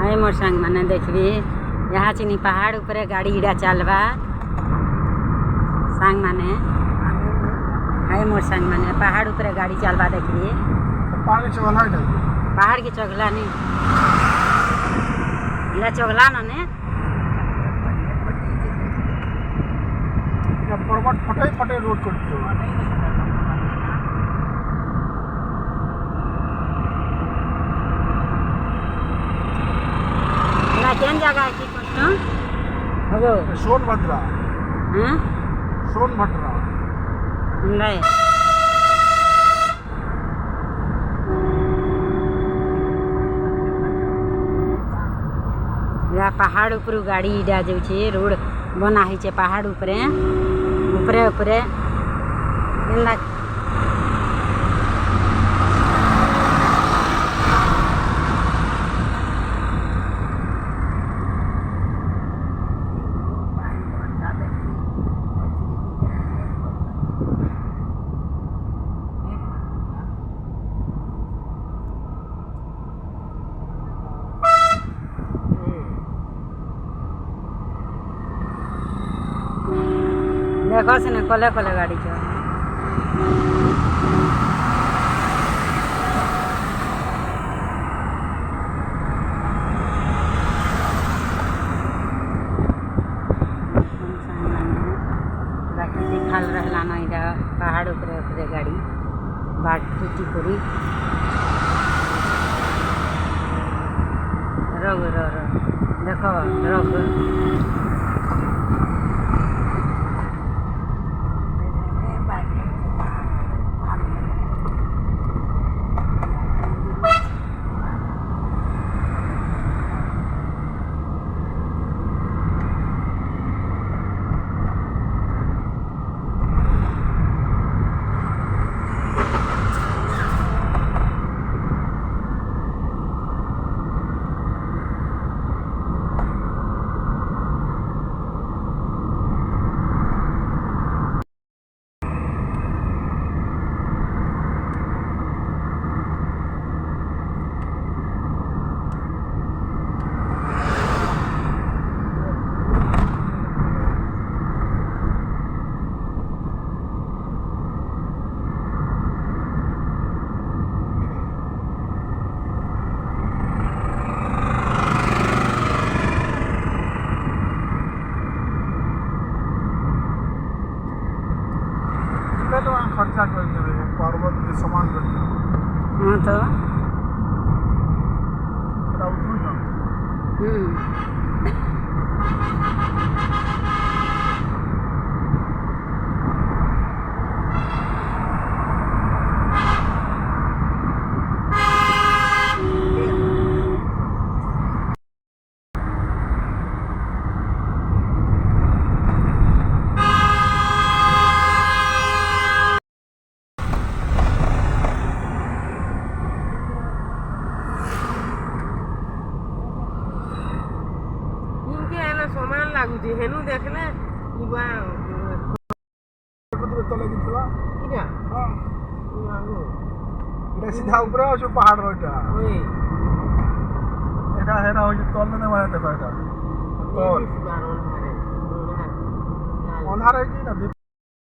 हाय मोर संग माने देखबी यहाँ चिनी पहाड़ ऊपर गाड़ी इड़ा चलबा संग माने हाय मोर संग माने पहाड़ ऊपर गाड़ी चलबा देखबी पहाड़ की चगला नहीं इला चगला ना ने पर्वत फटे फटे रोड करते केन जगह है की प्रश्न हो सोनभद्रा हैं सोनभद्रा नहीं या पहाड़ ऊपर गाड़ी इड़ा जाउछे रोड बना है छे पहाड़ ऊपरे ऊपरे ऊपरे इला देखो से कले कले गाड़ी चल दिखाल रहला ना पहाड़ ऊपरे ऊपरे गाड़ी बाट टूटी करी रग देखो रग खर्चा कर देवे पर्वत के समान कर देवे हाँ तो समान लागुची हेनु देखले इबा तले दिखला इरा हां लागो इरा सीधा ऊपर जो पहाड़ रोटा ओए एटा हेरा हो जे तोल ने मारे देखो एटा तोल बार ओन हारे ओनहारे की ना